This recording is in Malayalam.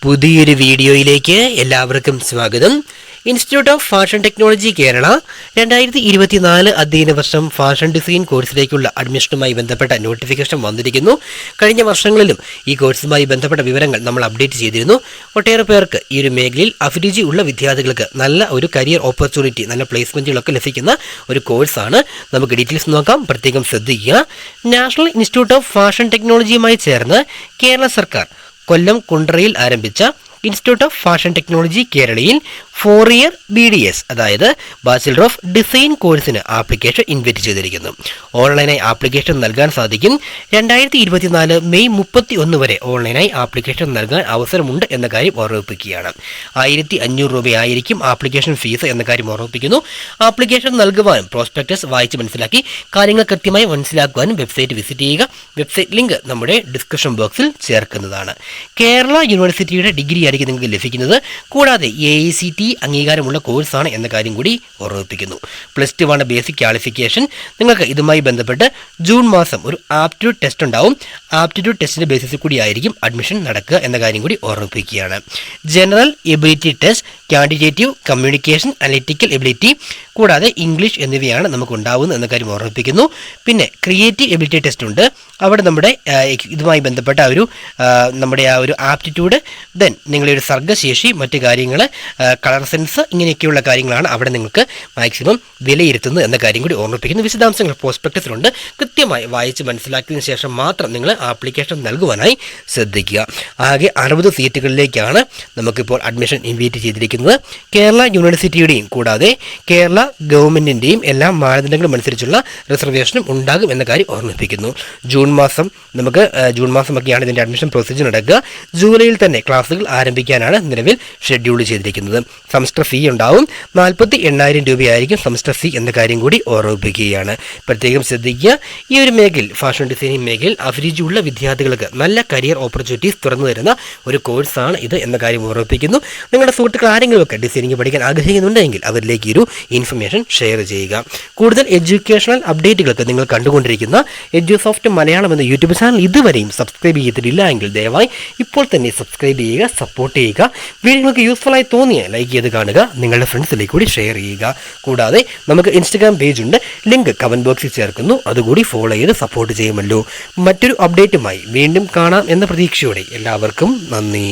പുതിയൊരു വീഡിയോയിലേക്ക് എല്ലാവർക്കും സ്വാഗതം. Institute of fashion technology Kerala 2024 അധ്യയന വർഷം ഫാഷൻ ഡിസൈൻ കോഴ്സിലേക്കുള്ള അഡ്മിഷനുമായി ബന്ധപ്പെട്ട നോട്ടിഫിക്കേഷൻ വന്നിരിക്കുന്നു. കഴിഞ്ഞ വർഷങ്ങളിലും ഈ കോഴ്സുമായി ബന്ധപ്പെട്ട വിവരങ്ങൾ നമ്മൾ അപ്ഡേറ്റ് ചെയ്തിരുന്നു. ഒട്ടേറെ പേർക്ക് ഈ ഒരു മേഖലയിൽ അഭിരുചി ഉള്ള വിദ്യാർത്ഥികൾക്ക് നല്ല ഒരു കരിയർ ഓപ്പർച്യൂണിറ്റി, നല്ല പ്ലേസ്മെൻറ്റുകളൊക്കെ ലഭിക്കുന്ന ഒരു കോഴ്സാണ്. നമുക്ക് ഡീറ്റെയിൽസ് നോക്കാം, പ്രത്യേകം ശ്രദ്ധിക്കുക. നാഷണൽ ഇൻസ്റ്റിറ്റ്യൂട്ട് ഓഫ് ഫാഷൻ ടെക്നോളജിയുമായി ചേർന്ന് കേരള സർക്കാർ കൊല്ലം കുണ്ട്രയിൽ ആരംഭിച്ച ഇൻസ്റ്റിറ്റ്യൂട്ട് ഓഫ് ഫാഷൻ ടെക്നോളജി കേരളയിൽ 4 ഇയർ BDS അതായത് ബാച്ചിലർ ഓഫ് ഡിസൈൻ കോഴ്സിന് ആപ്ലിക്കേഷൻ ഇൻവൈറ്റ് ചെയ്തിരിക്കുന്നു. ഓൺലൈനായി ആപ്ലിക്കേഷൻ നൽകാൻ സാധിക്കും. 2024 മെയ് 31 വരെ ഓൺലൈനായി ആപ്ലിക്കേഷൻ നൽകാൻ അവസരമുണ്ട് എന്ന കാര്യം ഓർമ്മിപ്പിക്കുകയാണ്. 1500 രൂപയായിരിക്കും ആപ്ലിക്കേഷൻ ഫീസ് എന്ന കാര്യം ഓർമ്മിപ്പിക്കുന്നു. ആപ്ലിക്കേഷൻ നൽകുവാനും പ്രോസ്പെക്ടസ് വായിച്ച് മനസ്സിലാക്കി കാര്യങ്ങൾ കൃത്യമായി മനസ്സിലാക്കുവാനും വെബ്സൈറ്റ് വിസിറ്റ് ചെയ്യുക. വെബ്സൈറ്റ് ലിങ്ക് നമ്മുടെ ഡിസ്ക്രിപ്ഷൻ ബോക്സിൽ ചേർക്കുന്നതാണ്. കേരള യൂണിവേഴ്സിറ്റിയുടെ ഡിഗ്രി ആയിരിക്കും നിങ്ങൾക്ക് ലഭിക്കുന്നത്. കൂടാതെ AICTE അംഗീകാരമുള്ള കോഴ്സാണ് എന്ന കാര്യം കൂടി ഓർമ്മിപ്പിക്കുന്നു. +2 ആണ് ബേസിക് ക്വാളിഫിക്കേഷൻ. നിങ്ങൾക്ക് ഇതുമായി ബന്ധപ്പെട്ട് ജൂൺ മാസം ഒരു ആപ്റ്റിറ്റ്യൂഡ് ടെസ്റ്റ് ഉണ്ടാവും. ആപ്റ്റിറ്റ്യൂഡ് ടെസ്റ്റിൻ്റെ ബേസിസിൽ കൂടി ആയിരിക്കും അഡ്മിഷൻ നടക്കുക എന്ന കാര്യം കൂടി ഓർമ്മിപ്പിക്കുകയാണ്. General ability test, quantitative, communication, analytical ability, കൂടാതെ ഇംഗ്ലീഷ് എന്നിവയാണ് നമുക്ക് ഉണ്ടാവുന്നത് എന്ന കാര്യം ഓർമ്മിപ്പിക്കുന്നു. പിന്നെ ക്രിയേറ്റീവ് എബിലിറ്റി ടെസ്റ്റ് ഉണ്ട്. അവിടെ നമ്മുടെ ഇതുമായി ബന്ധപ്പെട്ട നമ്മുടെ ആ ഒരു ആപ്റ്റിറ്റ്യൂഡ്, ദെൻ നിങ്ങളുടെ ഒരു സർഗ്ഗശേഷി, മറ്റു കാര്യങ്ങൾ, കളർ സെൻസ്, ഇങ്ങനെയൊക്കെയുള്ള കാര്യങ്ങളാണ് അവിടെ നിങ്ങൾക്ക് മാക്സിമം വിലയിരുത്തുന്നത് എന്ന കാര്യം കൂടി ഓർമ്മിപ്പിക്കുന്നു. വിശദാംശങ്ങൾ പ്രോസ്പെക്ടസിലുണ്ട്. കൃത്യമായി വായിച്ച് മനസ്സിലാക്കിയതിനു ശേഷം മാത്രം നിങ്ങൾ ആപ്ലിക്കേഷൻ നൽകുവാനായി ശ്രദ്ധിക്കുക. ആകെ 60 സീറ്റുകളിലേക്കാണ് നമുക്കിപ്പോൾ അഡ്മിഷൻ ഇൻവൈറ്റ് ചെയ്തിരിക്കുന്നത്. കേരള യൂണിവേഴ്സിറ്റിയുടെയും കൂടാതെ കേരള ഗവൺമെൻറ്റിൻ്റെയും എല്ലാ മാനദണ്ഡങ്ങളും അനുസരിച്ചുള്ള റിസർവേഷനും ഉണ്ടാകും എന്ന കാര്യം ഓർമ്മിപ്പിക്കുന്നു. ജൂൺ മാസമൊക്കെയാണ് ഇതിൻ്റെ അഡ്മിഷൻ പ്രൊസീജിയർ നടക്കുക. ജൂലൈയിൽ തന്നെ ക്ലാസ്സുകൾ ആരംഭിക്കാനാണ് നിലവിൽ ഷെഡ്യൂൾ ചെയ്തിരിക്കുന്നത്. സെമസ്റ്റർ ഫീ ഉണ്ടാവും. 48,000 രൂപയായിരിക്കും സെമസ്റ്റർ ഫീ എന്ന കാര്യം കൂടി ഓർമ്മിപ്പിക്കുകയാണ്. പ്രത്യേകം ശ്രദ്ധിക്കുക. ഈ ഒരു മേഖലയിൽ, ഫാഷൻ ഡിസൈനിങ് മേഖലയിൽ അഭിരുചിയുള്ള വിദ്യാർത്ഥികൾക്ക് നല്ല കരിയർ ഓപ്പർച്യൂണിറ്റീസ് തുറന്നു തരുന്ന ഒരു കോഴ്സാണ് ഇത് എന്ന കാര്യം ഓർമ്മിപ്പിക്കുന്നു. നിങ്ങളുടെ സുഹൃത്തുക്കൾ ആരെങ്കിലുമൊക്കെ ഡിസൈനിങ് പഠിക്കാൻ ആഗ്രഹിക്കുന്നുണ്ടെങ്കിൽ അവരിലേക്ക് ഒരു ഇൻഫർമേഷൻ ഷെയർ ചെയ്യുക. കൂടുതൽ എഡ്യൂക്കേഷണൽ അപ്ഡേറ്റുകൾക്ക് നിങ്ങൾ കണ്ടുകൊണ്ടിരിക്കുന്ന എഡ്യൂസോഫ്റ്റ് മലയാളം എന്ന യൂട്യൂബ് ചാനൽ ഇതുവരെയും സബ്സ്ക്രൈബ് ചെയ്തിട്ടില്ല എങ്കിൽ ദയവായി ഇപ്പോൾ തന്നെ സബ്സ്ക്രൈബ് ചെയ്യുക, സപ്പോർട്ട് ചെയ്യുക. വീഡിയോ നിങ്ങൾക്ക് യൂസ്ഫുൾ ആയി തോന്നിയാൽ ലൈക്ക് ചെയ്ത് കാണുക, നിങ്ങളുടെ ഫ്രണ്ട്സിലേക്ക് കൂടി ഷെയർ ചെയ്യുക. കൂടാതെ നമുക്ക് ഇൻസ്റ്റഗ്രാം പേജ് ഉണ്ട്, ലിങ്ക് കമൻറ്റ് ബോക്സിൽ ചേർക്കുന്നു. അതുകൂടി ഫോളോ ചെയ്ത് സപ്പോർട്ട് ചെയ്യുമല്ലോ. മറ്റൊരു അപ്ഡേറ്റുമായി വീണ്ടും കാണാം എന്ന പ്രതീക്ഷയോടെ എല്ലാവർക്കും നന്ദി.